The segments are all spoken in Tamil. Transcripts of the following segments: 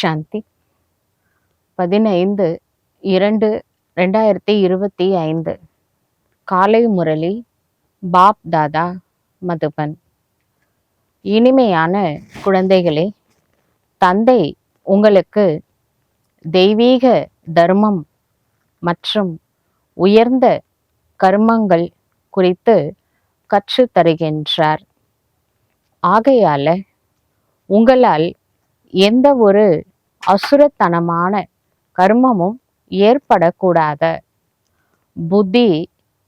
சாந்தி 15/2/2025 காலை முரளி பாப் தாதா மதுபன். இனிமையான குழந்தைகளே, தந்தை உங்களுக்கு தெய்வீக தர்மம் மற்றும் உயர்ந்த கர்மங்கள் குறித்து கற்றுத் தருகின்றார். ஆகையால உங்களால் எந்த ஒரு அசுரத்தனமான கர்மமும் ஏற்படக்கூடாத புத்தி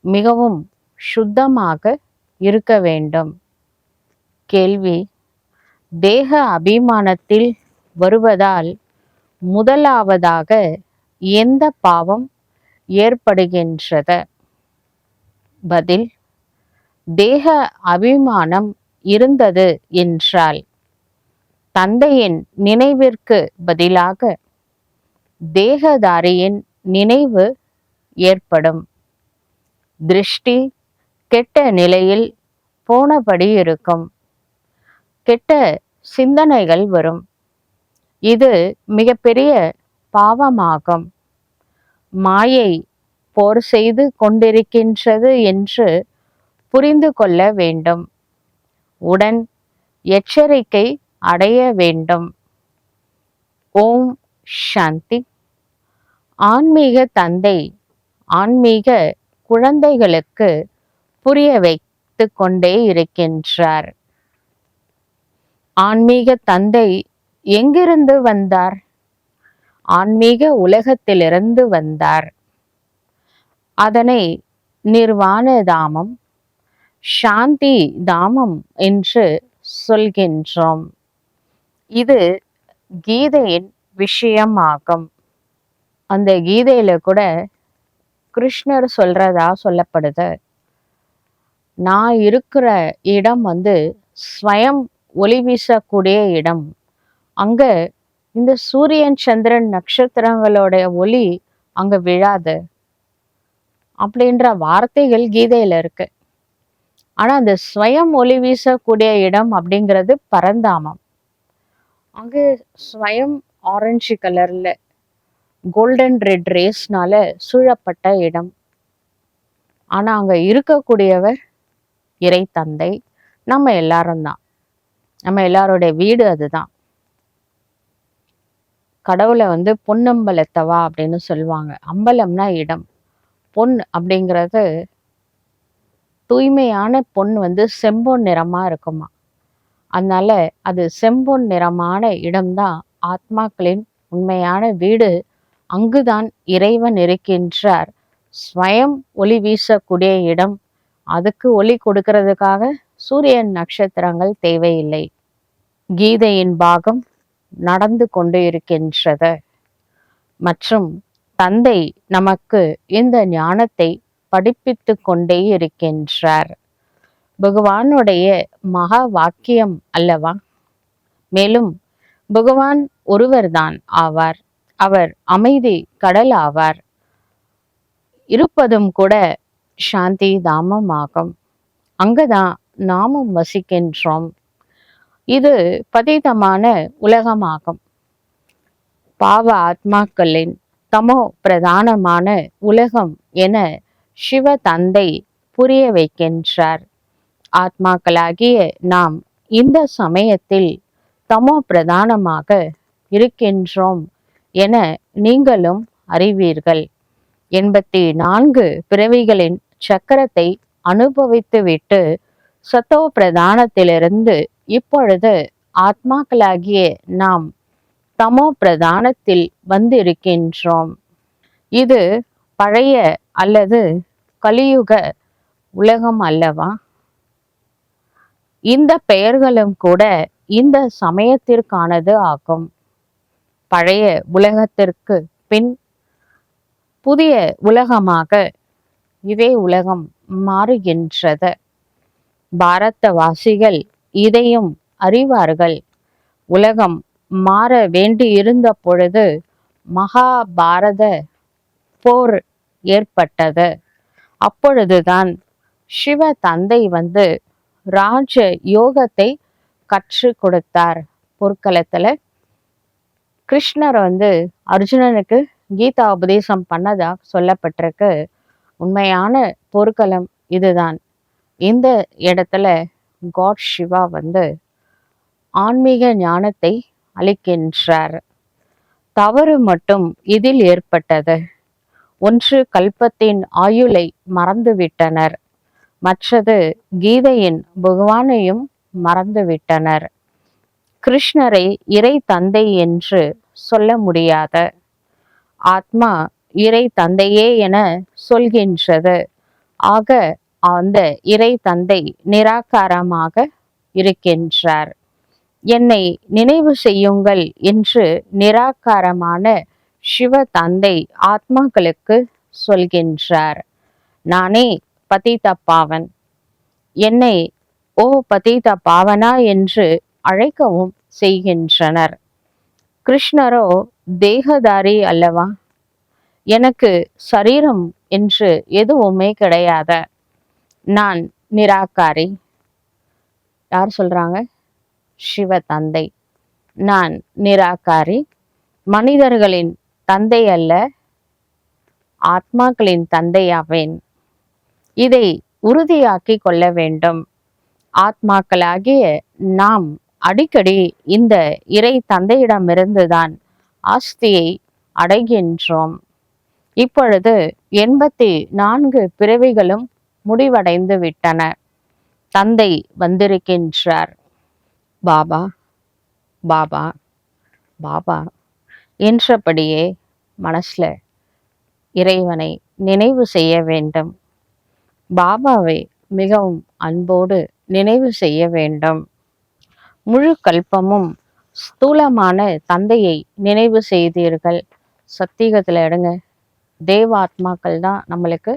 மிகவும் சுத்தமாக இருக்க வேண்டும். கேள்வி: தேக அபிமானத்தில் வருவதால் முதலாவதாக எந்த பாவம் ஏற்படுகின்றது? பதில்: தேக அபிமானம் இருந்தது என்றால் தந்தையின் நினைவிற்கு பதிலாக தேகதாரியின் நினைவு ஏற்படும். திருஷ்டி கெட்ட நிலையில் போனபடி இருக்கும். கெட்ட சிந்தனைகள் வரும். இது மிகப்பெரிய பாவமாகும். மாயை போர் செய்து கொண்டிருக்கின்றது என்று புரிந்து கொள்ள வேண்டும். உடன் எச்சரிக்கை அடைய வேண்டும். ஓம் சாந்தி. ஆன்மீக தந்தை ஆன்மீக குழந்தைகளுக்கு புரிய வைத்து கொண்டே இருக்கின்றார். ஆன்மீக தந்தை எங்கிருந்து வந்தார்? ஆன்மீக உலகத்திலிருந்து வந்தார். அதனை நிர்வாண தாமம், சாந்தி தாமம் என்று சொல்கின்றோம். இது கீதையின் விஷயமாகும். அந்த கீதையில கூட கிருஷ்ணர் சொல்றதா சொல்லப்படுது. நான் இருக்கிற இடம் ஸ்வயம் ஒளி வீசக்கூடிய இடம். அங்க இந்த சூரியன் சந்திரன் நட்சத்திரங்களோட ஒளி அங்க விழாது அப்படின்ற வார்த்தைகள் கீதையில இருக்கு. ஆனா அந்த ஸ்வயம் ஒளி வீசக்கூடிய இடம் அப்படிங்கிறது பரந்தாமம். அங்கு ஸ்வயம் ஆரஞ்சு கலர்ல கோல்டன் ரெட் ரேஸ்னால சூழப்பட்ட இடம். ஆனா அங்க இருக்கக்கூடியவர் இறை தந்தை. நம்ம எல்லாரும் தான். நம்ம எல்லாருடைய வீடு அதுதான். கடவுளை பொன்னம்பலத்தவா அப்படின்னு சொல்லுவாங்க. அம்பலம்னா இடம். பொன் அப்படிங்கிறது தூய்மையான பொன் செம்பொன் நிறமா இருக்குமா. அதனால அது செம்பொன் நிறமான இடம்தான் ஆத்மாக்களின் உண்மையான வீடு. அங்குதான் இறைவன் இருக்கின்றார். ஸ்வயம் ஒளி வீசக்கூடிய இடம். அதுக்கு ஒளி கொடுக்கிறதுக்காக சூரியன் நட்சத்திரங்கள் தேவையில்லை. கீதையின் பாகம் நடந்து கொண்டு இருக்கின்றது. மற்றும் தந்தை நமக்கு இந்த ஞானத்தை படிப்பித்து கொண்டே இருக்கின்றார். பகவானுடைய மகா வாக்கியம் அல்லவா? மேலும் பகவான் ஒருவர்தான் ஆவார். அவர் அமைதி கடல் ஆவார். இருப்பதும் கூட சாந்தி தாமமாகும். அங்கதான் நாமும் வசிக்கின்றோம். இது பதிதமான உலகமாகும். பாவ ஆத்மாக்களின் தமோ பிரதானமான உலகம் என சிவ தந்தை புரிய வைக்கின்றார். ஆத்மாக்களாகிய நாம் இந்த சமயத்தில் தமோ பிரதானமாக இருக்கின்றோம் என நீங்களும் அறிவீர்கள். 84 பிறவிகளின் சக்கரத்தை அனுபவித்துவிட்டு சத்தோ பிரதானத்திலிருந்து இப்பொழுது ஆத்மாக்களாகிய நாம் தமோ பிரதானத்தில் வந்திருக்கின்றோம். இது பழைய அல்லது கலியுக உலகம் அல்லவா? இந்த பெயர்களும் கூட இந்த சமயத்திற்கானது ஆகும். பழைய உலகத்திற்கு பின் புதிய உலகமாக இதே உலகம் மாறுகின்றது. பாரதவாசிகள் இதையும் அறிவார்கள். உலகம் மாற வேண்டியிருந்த பொழுது மகாபாரத போர் ஏற்பட்டது. அப்பொழுதுதான் சிவ தந்தை ராஜ யோகத்தை கற்று கொடுத்தார். போர்க்களத்துல கிருஷ்ணர் அர்ஜுனனுக்கு கீதா உபதேசம் பண்ணதா சொல்லப்பட்டிருக்கு. உண்மையான போர்க்களம் இதுதான். இந்த இடத்துல காட் சிவா ஆன்மீக ஞானத்தை அளிக்கின்றார். தவறு மட்டும் இதில் ஏற்பட்டது. ஒன்று கல்பத்தின் ஆயுளை மறந்துவிட்டனர், மற்றது கீதையின் பகவானையும் மறந்துவிட்டனர். கிருஷ்ணரை இறை தந்தை என்று சொல்ல முடியாத ஆத்மா இறை தந்தையே என சொல்கின்றது. ஆக அந்த இறை தந்தை நிராகாரமாக இருக்கின்றார். என்னை நினைவு செய்யுங்கள் என்று நிராகாரமான சிவ தந்தை ஆத்மாக்களுக்கு சொல்கின்றார். நானே பதித பாவன், என்னை ஓ பதித பாவனா என்று அழைக்கவும் செய்கின்றனர். கிருஷ்ணரோ தேகதாரி அல்லவா? எனக்கு சரீரம் என்று எதுவுமே கிடையாது. நான் நிராகாரி. யார் சொல்றாங்க? சிவ தந்தை. நான் நிராகாரி, மனிதர்களின் தந்தை அல்ல, ஆத்மாக்களின் தந்தையாவேன். இதை உறுதியாக்கி கொள்ள வேண்டும். ஆத்மாக்களாகிய நாம் அடிக்கடி இந்த இறை தந்தையிடமிருந்துதான் ஆஸ்தியை அடைகின்றோம். இப்பொழுது 84 பிறவிகளும் முடிவடைந்து விட்டன. தந்தை வந்திருக்கின்றார். பாபா பாபா பாபா என்றபடியே மனசுல இறைவனை நினைவு செய்ய வேண்டும். பாபாவை மிகவும் அன்போடு நினைவு செய்ய வேண்டும். முழு கல்பமும் ஸ்தூலமான தந்தையை நினைவு செய்தீர்கள். சத்தியகத்துல எடுங்க, தேவாத்மாக்கள் தான் நம்மளுக்கு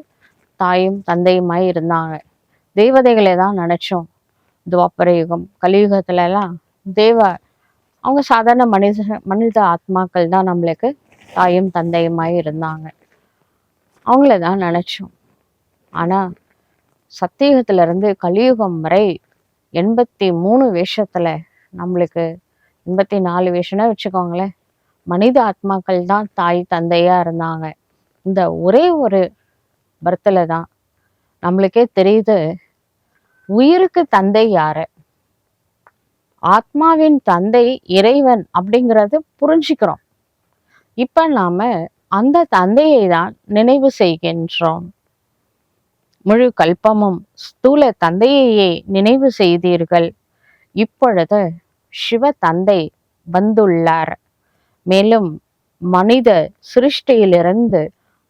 தாயும் தந்தையுமாய் இருந்தாங்க. தேவதைகளை தான் நினைச்சோம். துவாபர யுகம் கலியுகத்துல எல்லாம் அவங்க சாதாரண மனித ஆத்மாக்கள் தான் நம்மளுக்கு தாயும் தந்தையுமாய் இருந்தாங்க. அவங்கள தான் நினைச்சோம். ஆனா சத்தியுகத்துல இருந்து கலியுகம் வரை 83 வேஷத்துல நம்மளுக்கு 84 வேஷம்னா வச்சுக்கோங்களேன், மனித ஆத்மாக்கள் தான் தாய் தந்தையா இருந்தாங்க. இந்த ஒரே ஒரு பர்த்துல தான் நம்மளுக்கே தெரியுது உயிருக்கு தந்தை யாரு, ஆத்மாவின் தந்தை இறைவன் அப்படிங்கிறது புரிஞ்சுக்கிறோம். இப்ப நாம அந்த தந்தையை தான் நினைவு செய்கின்றோம். முழு கல்பமும் ஸ்தூல தந்தையையே நினைவு செய்தீர்கள். இப்பொழுது சிவ தந்தை வந்துள்ளார். மேலும் மனித சிருஷ்டியிலிருந்து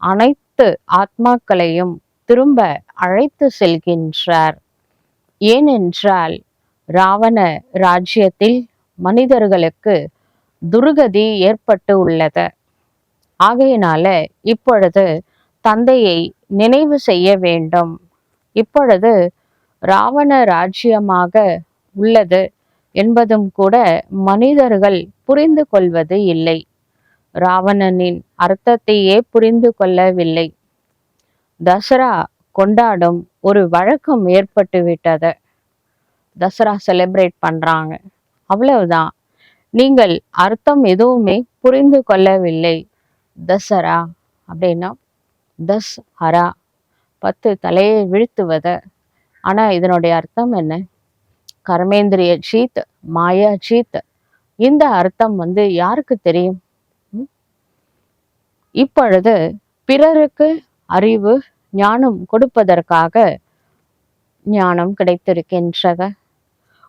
அனைத்து ஆத்மாக்களையும் திரும்ப அழைத்து செல்கின்றார். ஏனென்றால் ராவண ராஜ்யத்தில் மனிதர்களுக்கு துர்கதி ஏற்பட்டு உள்ளது. ஆகையினால இப்பொழுது தந்தையை நினைவு செய்ய வேண்டும். இப்பொழுது ராவண ராஜ்யமாக உள்ளது என்பதும் கூட மனிதர்கள் புரிந்து கொள்வது இல்லை. ராவணனின் அர்த்தத்தையே புரிந்து கொள்ளவில்லை. தசரா கொண்டாடும் ஒரு வழக்கம் ஏற்பட்டு விட்டது. தசரா செலிப்ரேட் பண்றாங்க, அவ்வளவுதான். நீங்கள் அர்த்தம் எதுவுமே புரிந்து கொள்ளவில்லை. தசரா அப்படின்னா தஸ் ஹரா, 10 தலையை வீழ்த்துவது. ஆனா இதனுடைய அர்த்தம் என்ன? கர்மேந்திரிய ஜீத், மாயா ஜீத். இந்த அர்த்தம் யாருக்கு தெரியும்? இப்பொழுது பிறருக்கு அறிவு ஞானம் கொடுப்பதற்காக ஞானம் கிடைத்திருக்கின்றது.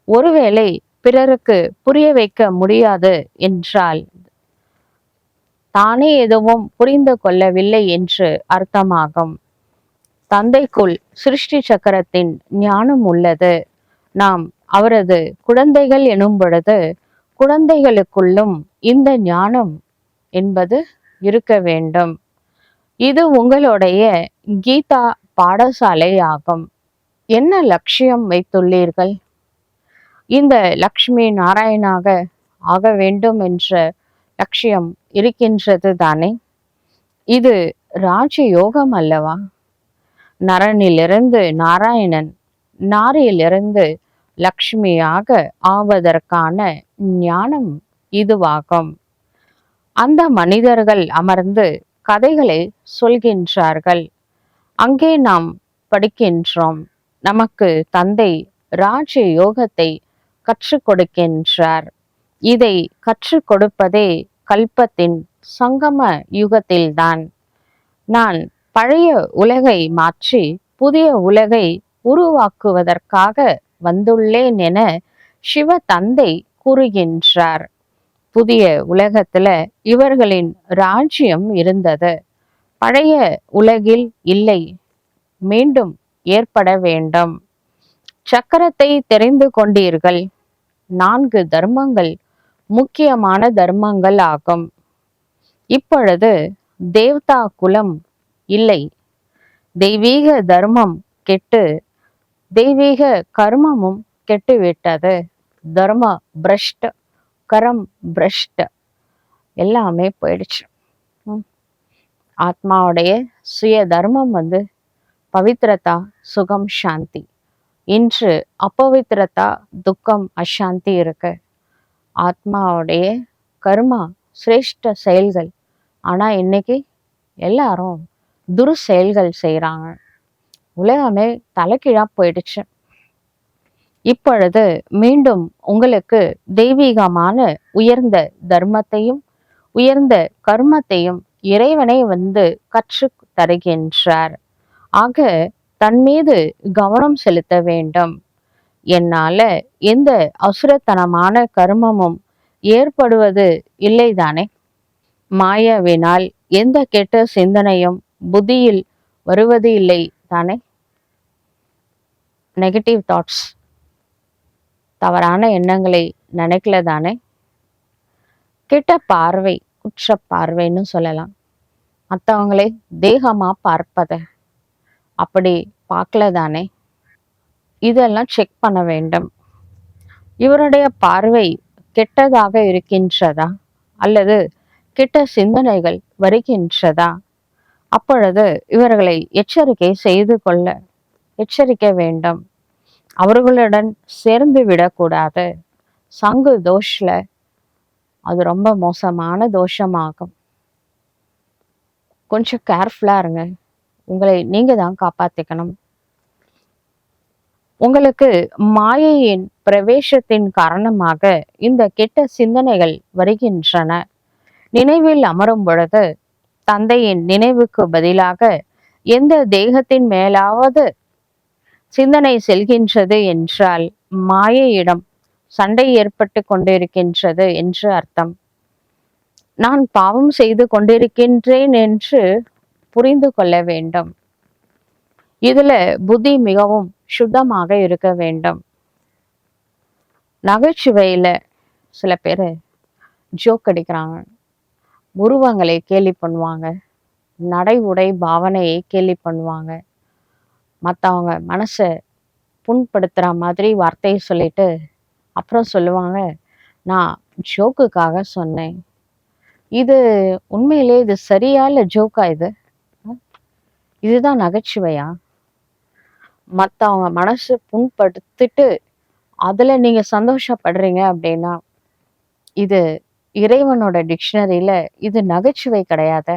ஒருவேளை பிறருக்கு புரிய வைக்க முடியாது என்றால் தானே எதுவும் புரிந்து கொள்ளவில்லை என்று அர்த்தமாகும். தந்தைக்குள் சிருஷ்டி சக்கரத்தின் ஞானம் உள்ளது. நாம் அவரது குழந்தைகள் எனும் பொழுது குழந்தைகளுக்குள்ளும் இந்த ஞானம் என்பது இருக்க வேண்டும். இது உங்களுடைய கீதா பாடசாலை ஆகும். என்ன லட்சியம் வைத்துள்ளீர்கள்? இந்த லக்ஷ்மி நாராயணாக ஆக வேண்டும் என்ற லட்சியம் இருக்கின்றது தானே? இது ராஜயோகம் அல்லவா? நரனிலிருந்து நாராயணன், நாரியிலிருந்து லக்ஷ்மியாக ஆவதற்கான ஞானம் இதுவாகும். அந்த மனிதர்கள் அமர்ந்து கதைகளை சொல்கின்றார்கள். அங்கே நாம் படிக்கின்றோம். நமக்கு தந்தை ராஜ யோகத்தை கற்றுக் கொடுக்கின்றார். இதை கற்றுக் கொடுப்பதே கல்பத்தின் சங்கம யுகத்தில்தான். நான் பழைய உலகை மாற்றி புதிய உலகை உருவாக்குவதற்காக வந்துள்ளேன் என சிவ தந்தை கூறுகின்றார். புதிய உலகத்துல இவர்களின் ராஜ்யம் இருந்தது. பழைய உலகில் இல்லை, மீண்டும் ஏற்பட வேண்டும். சக்கரத்தை தெரிந்து கொண்டீர்கள். 4 தர்மங்கள் முக்கியமான தர்மங்கள் ஆகும். இப்பொழுது தேவதா குலம் இல்லை. தெய்வீக தர்மம் கெட்டு தெய்வீக கர்மமும் கெட்டுவிட்டது. தர்ம பிரஷ்ட, கரம் பிரஷ்ட எல்லாமே போயிடுச்சு. ஆத்மாவுடைய சுய தர்மம் பவித்ரதா, சுகம், சாந்தி. இன்று அப்பவித்ரதா, துக்கம், அசாந்தி இருக்கு. ஆத்மாவுடைய கர்மா சிரேஷ்ட செயல்கள். ஆனா இன்னைக்கு எல்லாரும் துரு செயல்கள் செய்யறாங்க. உலகமே தலைகீழா போயிடுச்சு. இப்பொழுது மீண்டும் உங்களுக்கு தெய்வீகமான உயர்ந்த தர்மத்தையும் உயர்ந்த கர்மத்தையும் இறைவனை கற்று தருகின்றார். ஆக தன் மீது கவனம் செலுத்த வேண்டும். என்னால எந்த அசுரத்தனமான கர்மமும் ஏற்படுவது இல்லைதானே. மாயாவினால் எந்த கெட்ட சிந்தனையும் புத்தியில் வருவது இல்லை தானே. நெகட்டிவ் தாட்ஸ், தவறான எண்ணங்களை நினைக்கல தானே. கெட்ட பார்வை, குற்ற பார்வைன்னு சொல்லலாம். மற்றவங்களை தேகமா பார்ப்பத அப்படி பார்க்கல தானே. இதெல்லாம் செக் பண்ண வேண்டும். இவருடைய பார்வை கெட்டதாக இருக்கின்றதா அல்லது கெட்ட சிந்தனைகள் வருகின்றதா? அப்பொழுது இவர்களை எச்சரிக்க வேண்டும். அவர்களுடன் சேர்ந்து விடக்கூடாது. சங்கு தோஷ்ல அது ரொம்ப மோசமான தோஷமாகும். கொஞ்சம் கேர்ஃபுல்லா இருங்க. உங்களை நீங்க தான் காப்பாத்திக்கணும். உங்களுக்கு மாயையின் பிரவேசத்தின் காரணமாக இந்த கெட்ட சிந்தனைகள் வருகின்றன. நினைவில் அமரும் பொழுது தந்தையின் நினைவுக்கு பதிலாக எந்த தேகத்தின் மேலாவது சிந்தனை செல்கின்றது என்றால் மாயையிடம் சண்டை ஏற்பட்டு கொண்டிருக்கின்றது என்று அர்த்தம். நான் பாவம் செய்து கொண்டிருக்கின்றேன் என்று புரிந்து கொள்ள வேண்டும். இதுல புத்தி மிகவும் சுத்தமாக இருக்க வேண்டும். நகைச்சுவையில சில பேர் ஜோக் அடிக்கிறாங்க. உருவங்களை கேலி பண்ணுவாங்க. நடை உடை பாவனையை கேலி பண்ணுவாங்க. மற்றவங்க மனசை புண்படுத்துற மாதிரி வார்த்தையை சொல்லிட்டு அப்புறம் சொல்லுவாங்க, நான் ஜோக்குக்காக சொன்னேன். இது உண்மையிலே இது சரியா இல்லை ஜோக்கா? இதுதான் நகைச்சுவையா? மற்றவங்க மனசு புண்படுத்திட்டு அதுல நீங்க சந்தோஷப்படுறீங்க அப்படின்னா இது இறைவனோட டிக்ஷனரியில இது நகைச்சுவை கிடையாது,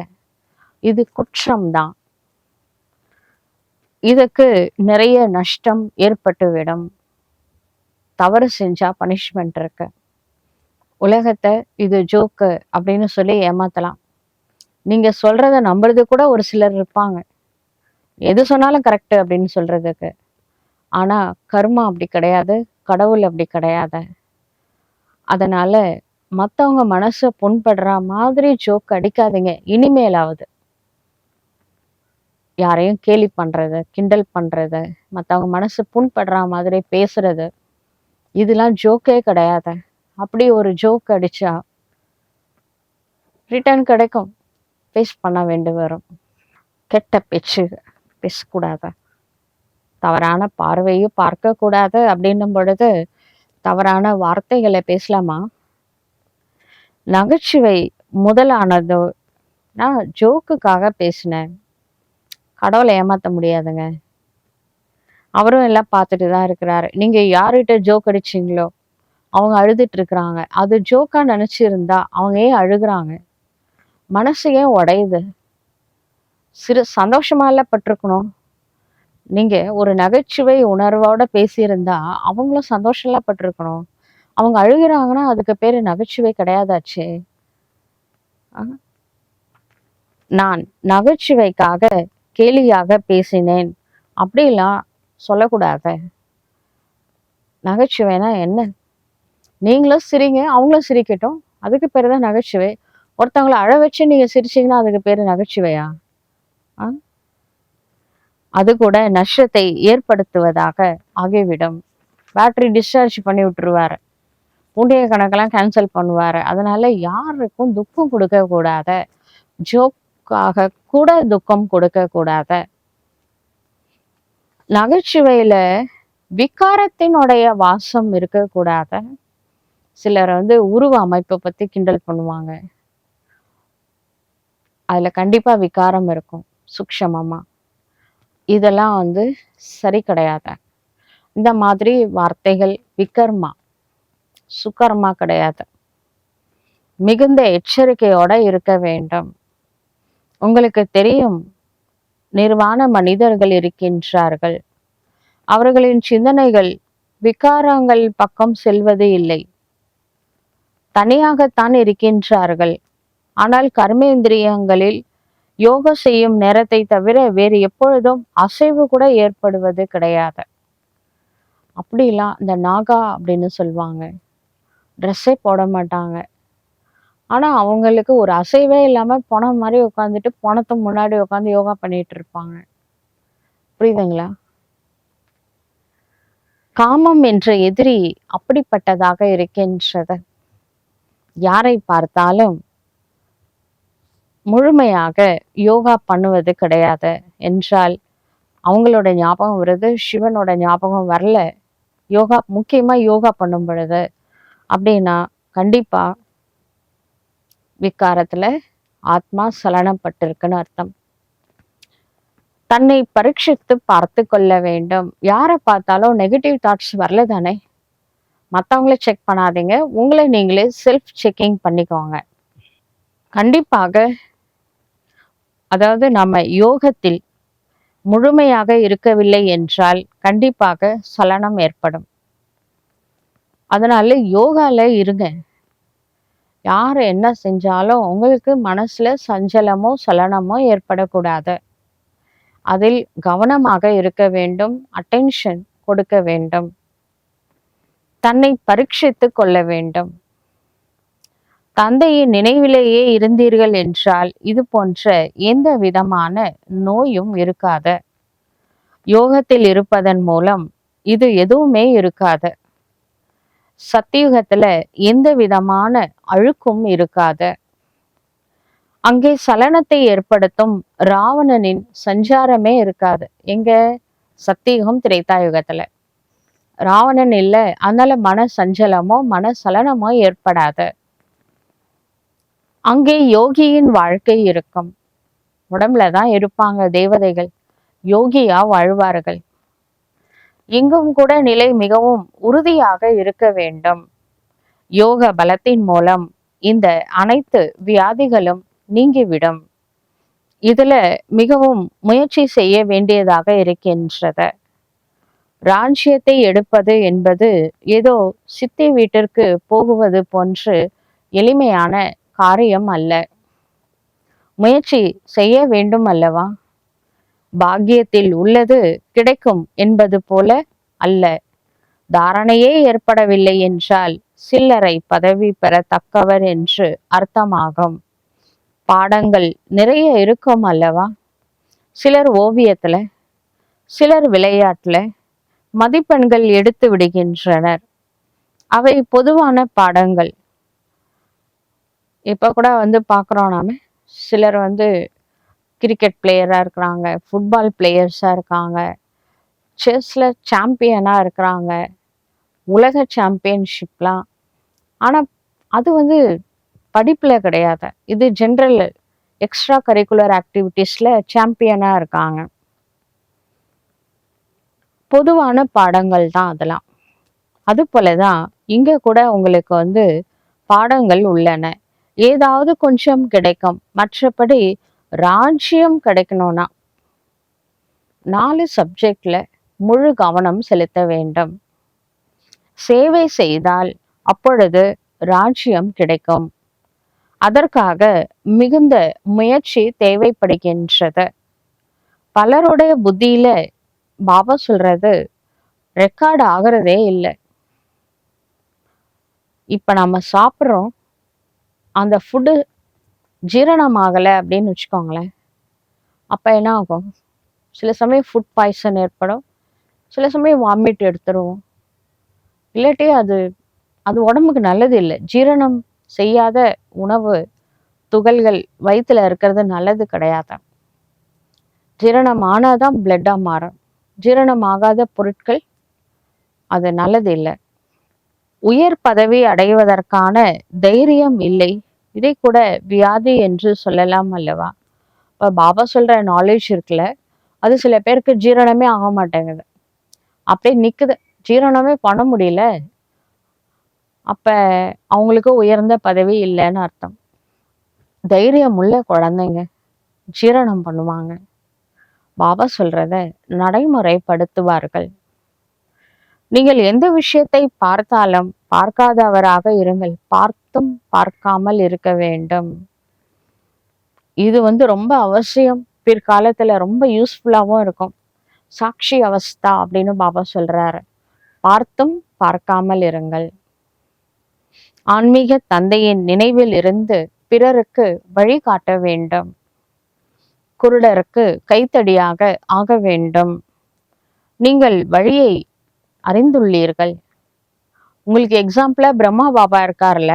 இது குற்றம்தான். இதுக்கு நிறைய நஷ்டம் ஏற்பட்டுவிடும். தவறு செஞ்சா பனிஷ்மெண்ட் இருக்கு. உலகத்தை இது ஜோக்கு அப்படின்னு சொல்லி ஏமாத்தலாம். நீங்க சொல்றத நம்புறது கூட ஒரு சிலர் இருப்பாங்க, எது சொன்னாலும் கரெக்ட் அப்படின்னு சொல்றதுக்கு. ஆனா கர்மா அப்படி கிடையாது, கடவுள் அப்படி கிடையாது. அதனால மற்றவங்க மனசை புண்படுற மாதிரி ஜோக் அடிக்காதீங்க. இனிமேலாவது யாரையும் கேலி பண்றது, கிண்டல் பண்றது, மற்றவங்க மனசு புண்படுற மாதிரி பேசுறது, இதெல்லாம் ஜோக்கே கிடையாது. அப்படி ஒரு ஜோக் அடிச்சா ரிட்டர்ன் கிடைக்கும், ஃபேஸ் பண்ண வேண்டி வரும். கெட்ட பேச்சு பேசக்கூடாது, தவறான பார்வையும் பார்க்க கூடாது. அப்படின்னும் பொழுது தவறான வார்த்தைகளை பேசலாமா? நகைச்சுவை முதலானது நான் ஜோக்குக்காக பேசினேன். கடவுளை ஏமாத்த முடியாதுங்க. அவரும் எல்லாம் பார்த்துட்டு தான் இருக்கிறாரு. நீங்க யார்கிட்ட ஜோக் அடிச்சீங்களோ அவங்க அழுதுட்டு இருக்கிறாங்க. அது ஜோக்கா நினைச்சிருந்தா அவங்க ஏன் அழுகுறாங்க? மனசு ஏன் உடையுது? சந்தோஷமா இல்ல பட்டிருக்கணும். நீங்க ஒரு நகைச்சுவை உணர்வோட பேசியிருந்தா, அவங்களும் சந்தோஷம்ல பட்டிருக்கணும். அவங்க அழுகுறாங்கன்னா, அதுக்கு பேரு நகைச்சுவை கிடையாதாச்சே! அ நான் நகைச்சுவைக்காக, கேலியாக பேசினேன். அப்படிலாம் சொல்லக்கூடாது. நகைச்சுவைனா என்ன? நீங்களும் சிரிங்க, அவங்களும் சிரிக்கட்டும். அதுக்கு பேரு தான் நகைச்சுவை. ஒருத்தவங்கள அழ வச்சு நீங்க சிரிச்சீங்கன்னா, அதுக்கு பேரு நகைச்சுவையா? அ அது கூட நஷ்டத்தை ஏற்படுத்துவதாக ஆகிவிடும். பேட்டரி டிஸ்சார்ஜ் பண்ணி விட்டுருவாரு. புண்ணிய கணக்கெல்லாம் கேன்சல் பண்ணுவாரு. அதனால யாருக்கும் துக்கம் கொடுக்க கூடாத. ஜோக்காக கூட துக்கம் கொடுக்க கூடாத. நகைச்சுவையில விகாரத்தினுடைய வாசம் இருக்கக்கூடாத. சிலர் வந்து உருவ அமைப்பை பத்தி கிண்டல் பண்ணுவாங்க. அதுல கண்டிப்பா விகாரம் இருக்கும், சூக்ஷமமா. இதெல்லாம் வந்து சரி கிடையாது. இந்த மாதிரி வார்த்தைகள் விகர்மா, சுகர்மா கிடையாது. மிகுந்த எச்சரிக்கையோட இருக்க வேண்டும். உங்களுக்கு தெரியும், நிர்வாண மனிதர்கள் இருக்கின்றார்கள். அவர்களின் சிந்தனைகள் விகாரங்கள் பக்கம் செல்வது இல்லை. தனியாகத்தான் இருக்கின்றார்கள். ஆனால் கர்மேந்திரியங்களில் யோகா செய்யும் நேரத்தை தவிர வேறு எப்பொழுதும் அசைவு கூட ஏற்படுவது கிடையாது. அப்படிலாம் இந்த நாகா அப்படின்னு சொல்லுவாங்க. ட்ரெஸ்ஸே போட மாட்டாங்க. ஆனா அவங்களுக்கு ஒரு அசைவே இல்லாம பொணம் மாதிரி உட்காந்துட்டு பொணத்து முன்னாடி உட்காந்து யோகா பண்ணிட்டு இருப்பாங்க. புரியுதுங்களா? காமம் என்ற எதிரி அப்படிப்பட்டதாக இருக்கின்றது. யாரை பார்த்தாலும் முழுமையாக யோகா பண்ணுவது கிடையாது என்றால் அவங்களோட ஞாபகம் வருது, சிவனோட ஞாபகம் வரல. யோகா முக்கியமா யோகா பண்ணும் பொழுது அப்படின்னா கண்டிப்பா விகாரத்துல ஆத்மா சலனப்பட்டிருக்குன்னு அர்த்தம். தன்னை பரீட்சித்து பார்த்து கொள்ள வேண்டும். யாரை பார்த்தாலும் நெகட்டிவ் தாட்ஸ் வரல தானே. மற்றவங்கள செக் பண்ணாதீங்க, உங்களை நீங்களே செல்ஃப் செக்கிங் பண்ணிக்கோங்க. கண்டிப்பாக, அதாவது நம்ம யோகத்தில் முழுமையாக இருக்கவில்லை என்றால் கண்டிப்பாக சலனம் ஏற்படும். அதனால யோகால இருங்க. யார் என்ன செஞ்சாலும் உங்களுக்கு மனசுல சஞ்சலமோ சலனமோ ஏற்படக்கூடாது. அதில் கவனமாக இருக்க வேண்டும், அட்டென்ஷன் கொடுக்க வேண்டும், தன்னை பரீட்சித்து கொள்ள வேண்டும். தந்தையின் நினைவிலேயே இருந்தீர்கள் என்றால் இது போன்ற எந்த விதமான நோயும் இருக்காது. யோகத்தில் இருப்பதன் மூலம் இது எதுவுமே இருக்காது. சத்தியுகத்துல எந்த விதமான அழுக்கும் இருக்காது. அங்கே சலனத்தை ஏற்படுத்தும் ராவணனின் சஞ்சாரமே இருக்காது. எங்க? சத்தியுகம் திரேதாயுகத்துல ராவணன் இல்லை, அதனால மன சஞ்சலமோ மன சலனமோ ஏற்படாது. அங்கே யோகியின் வாழ்க்கை இருக்கும். உடம்புலதான் இருப்பாங்க தேவதைகள், யோகியா வாழ்வார்கள். இங்கும் கூட நிலை மிகவும் உறுதியாக இருக்க வேண்டும். யோக பலத்தின் மூலம் இந்த அனைத்து வியாதிகளும் நீங்கிவிடும். இதுல மிகவும் முயற்சி செய்ய வேண்டியதாக இருக்கின்றது. ராஜ்யத்தை எடுப்பது என்பது ஏதோ சித்தி வீட்டிற்கு போகுவது போன்று எளிமையான காரியம் அல்ல. முயற்சி செய்ய வேண்டும் அல்லவா? பாக்கியத்தில் உள்ளது கிடைக்கும் என்பது போல அல்ல. தாரணையே ஏற்படவில்லை என்றால் சில்லறை பதவி பெற தக்கவர் என்று அர்த்தமாகும். பாடங்கள் நிறைய இருக்கும் அல்லவா? சிலர் ஓவியத்துல, சிலர் விளையாட்டுல மதிப்பெண்கள் எடுத்து விடுகின்றனர். அவை பொதுவான பாடங்கள். இப்ப கூட வந்து பாக்குறோம் நாம, சிலர் வந்து கிரிக்கெட் பிளேயரா இருக்கிறாங்க, ஃபுட்பால் பிளேயர்ஸா இருக்காங்க, செஸ்ல சாம்பியனா இருக்கிறாங்க, உலக சாம்பியன்ஷிப்லாம். ஆனா அது வந்து படிப்புல கிடையாது. இது ஜென்ரல் எக்ஸ்ட்ரா கரிக்குலர் ஆக்டிவிட்டீஸ்ல சாம்பியனா இருக்காங்க. பொதுவான பாடங்கள் தான் அதெல்லாம். அது போலதான் இங்க கூட உங்களுக்கு வந்து பாடங்கள் உள்ளன. ஏதாவது கொஞ்சம் கிடைக்கும். மற்றபடி ராஜ்யம் கிடைக்கணும்னா 4 சப்ஜெக்ட்ல முழு கவனம் செலுத்த வேண்டும். சேவை செய்தால் அப்பொழுது ராஜ்யம் கிடைக்கும். அதற்காக மிகுந்த முயற்சி தேவைப்படுகின்றது. பலருடைய புத்தியில பாபா சொல்றது ரெக்கார்ட் ஆகிறதே இல்லை. இப்ப நம்ம சாப்பிட்றோம், அந்த ஃபுட்டு ஜீரணம் ஆகலை அப்படின்னு வச்சுக்கோங்களேன். அப்ப என்ன ஆகும்? சில சமயம் ஃபுட் பாய்சன் ஏற்படும், சில சமயம் வாமிட் எடுத்துருவோம். இல்லாட்டி அது அது உடம்புக்கு நல்லது இல்லை. ஜீரணம் செய்யாத உணவு துகள்கள் வயிற்றுல இருக்கிறது நல்லது கிடையாது. ஜீரணம் ஆனாதான் பிளட்டா மாறும். ஜீரணம் ஆகாத பொருட்கள் அது நல்லது இல்லை. உயர் பதவி அடைவதற்கான தைரியம் இல்லை. இதை கூட வியாதி என்று சொல்லலாம் அல்லவா? இப்போ பாபா சொல்ற நாலேஜ் இருக்குல்ல, அது சில பேருக்கு ஜீரணமே ஆக மாட்டேங்குது, அப்படியே நிக்குது, ஜீரணமே பண்ண முடியல. அப்ப அவங்களுக்கு உயர்ந்த பதவி இல்லைன்னு அர்த்தம். தைரியம் உள்ள குழந்தைங்க ஜீரணம் பண்ணுவாங்க. பாபா சொல்றத நடைமுறைப்படுத்துவார்கள். நீங்கள் எந்த விஷயத்தை பார்த்தாலும் பார்க்காதவராக இருங்கள். பார்த்தும் பார்க்காமல் இருக்க வேண்டும். இது ரொம்ப அவசியம். பிற்காலத்துல ரொம்ப யூஸ்ஃபுல்லாகவும் இருக்கும். சாட்சி அவஸ்தா அப்படின்னு பாபா சொல்றாரு. பார்த்தும் பார்க்காமல் இருங்கள். ஆன்மீக தந்தையின் நினைவில் இருந்து பிறருக்கு வழிகாட்ட வேண்டும். குருடருக்கு கைத்தடியாக ஆக வேண்டும். நீங்கள் வழியை அறிந்துள்ளீர்கள். உங்களுக்கு எக்ஸாம்பிளா பிரம்மா பாபா இருக்கார்ல,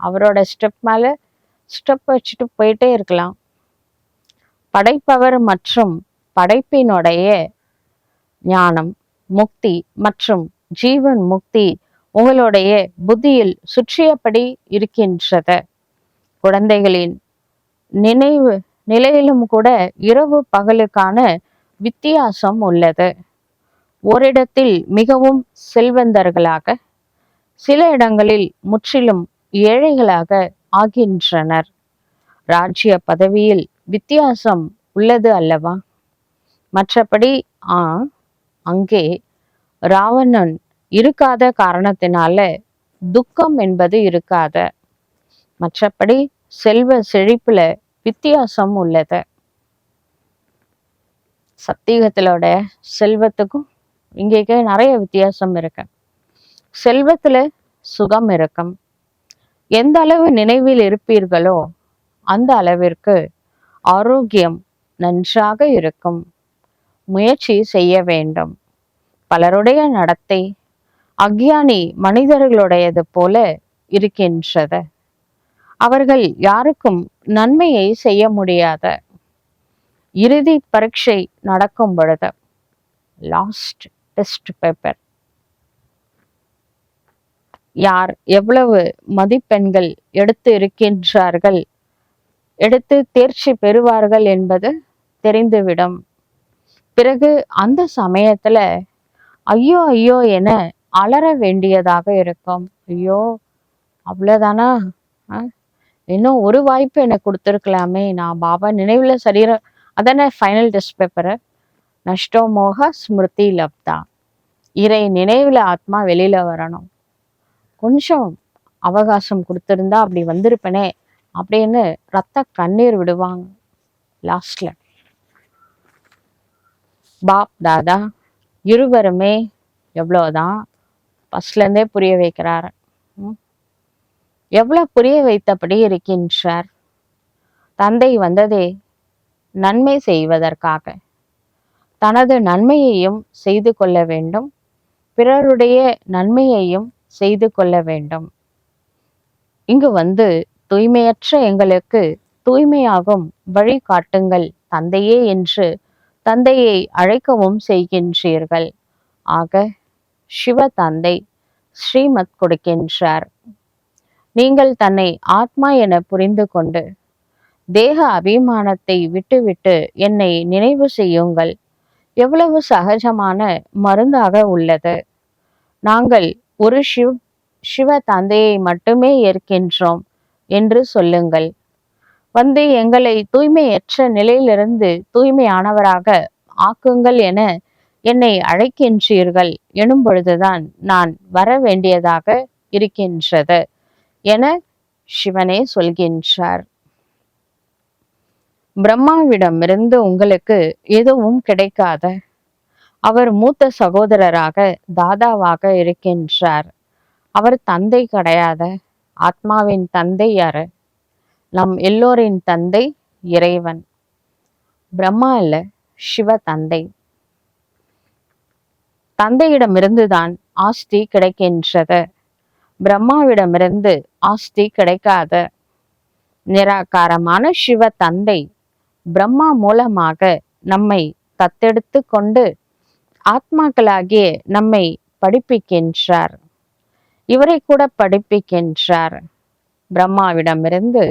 அவரோட ஸ்டெப் மேல ஸ்டெப் வச்சுட்டு போயிட்டே இருக்கலாம். படைப்பவர் மற்றும் படைப்பினுடைய ஞானம், முக்தி மற்றும் ஜீவன் முக்தி உங்களுடைய புத்தியில் சுற்றியபடி இருக்கின்றது. குழந்தைகளின் நினைவு நிலையிலும் கூட இரவு பகலுக்கான வித்தியாசம் உள்ளது. ஓரிடத்தில் மிகவும் செல்வந்தர்களாக, சில இடங்களில் முற்றிலும் ஏழைகளாக ஆகின்றனர். ராஜ்ய பதவியில் வித்தியாசம் உள்ளது அல்லவா? மற்றபடி அங்கே ராவணன் இருக்காத காரணத்தினால துக்கம் என்பது இருக்காத. மற்றபடி செல்வ செழிப்புல வித்தியாசம் உள்ளது. சத்தியகத்திலோட செல்வத்துக்கும் இங்கே நிறைய வித்தியாசம் இருக்கு. செல்வத்துல சுகம் இருக்கும். எந்த அளவு நினைவில் இருப்பீர்களோ அந்த அளவிற்கு ஆரோக்கியம் நன்றாக இருக்கும். முயற்சி செய்ய வேண்டும். பலருடைய நடத்தை அக்ஞானி மனிதர்களுடையது போல இருக்கின்றது. அவர்கள் யாருக்கும் நன்மையை செய்ய முடியாத. இறுதி பரீட்சை நடக்கும் பொழுது, லாஸ்ட் டெஸ்ட் பேப்பர், யார் எவ்வளவு மதிப்பெண்கள் எடுத்து இருக்கின்றார்கள், எடுத்து தேர்ச்சி பெறுவார்கள் என்பது தெரிந்துவிடும். பிறகு அந்த சமயத்துல ஐயோ ஐயோ என அலற வேண்டியதாக இருக்கும். ஐயோ அவ்வளவுதானா, இன்னும் ஒரு வாய்ப்பு எனக்கு கொடுத்துருக்கலாமே, நான் பாபா நினைவுல சரீரம் அதானே ஃபைனல் டெஸ்ட் பேப்பரு. நஷ்டோ மோக ஸ்மிருதி லப்தா, இறை நினைவுல ஆத்மா வெளியில வரணும். கொஞ்சம் அவகாசம் கொடுத்திருந்தா அப்படி வந்திருப்பனே அப்படின்னு ரத்த கண்ணீர் விடுவாங்க லாஸ்ட்ல. பாப் தாதா இருவருமே எவ்வளவுதான் ஃபர்ஸ்ட்ல இருந்தே புரிய வைக்கிறாரு. எவ்வளவு புரிய வைத்தபடி இருக்கின்றார். தந்தை வந்ததே நன்மை செய்வதற்காக. தனது நன்மையையும் செய்து கொள்ள வேண்டும், பிறருடைய நன்மையையும் செய்து கொள்ள வேண்டும். இங்கு தூய்மையற்ற எங்களுக்கு தூய்மையாகும் வழி காட்டுங்கள் தந்தையே என்று தந்தையை அழைக்கவும் செய்கின்றீர்கள். ஆக சிவ தந்தை ஸ்ரீமத் கொடுக்கின்றார். நீங்கள் தன்னை ஆத்மா என புரிந்து கொண்டு தேக அபிமானத்தை விட்டுவிட்டு என்னை நினைவு செய்யுங்கள். எவ்வளவு சகஜமான மருந்தாக உள்ளது. நாங்கள் ஒரு சிவ தந்தையை மட்டுமே ஏற்கின்றோம். என்று சொல்லுங்கள். வந்து எங்களை தூய்மையற்ற நிலையிலிருந்து தூய்மையானவராக ஆக்குங்கள் என என்னை அழைக்கின்றீர்கள் எனும் பொழுதுதான் நான் வர வேண்டியதாக இருக்கின்றது என சிவனே சொல்கின்றார். பிரம்மாவிடமிருந்து உங்களுக்கு எதுவும் கிடைக்காத அவர் மூத்த சகோதரராக தாதாவாக இருக்கின்றார். அவர் தந்தை கிடையாத ஆத்மாவின் தந்தை யாரு? நம் எல்லோரின் தந்தை இறைவன். பிரம்மா இல்ல, சிவ தந்தை. தந்தையிடமிருந்துதான் ஆஸ்தி கிடைக்கின்றது. பிரம்மாவிடமிருந்து ஆஸ்தி கிடைக்காத நிராகாரமான சிவ தந்தை பிரம்மா மூலமாக நம்மை தத்தெடுத்து கொண்டு ஆத்மாக்களாகிய நம்மை படிப்பிக்கின்றார். இவரை கூட படிப்பிக்கின்றார். பிரம்மாவிடமிருந்து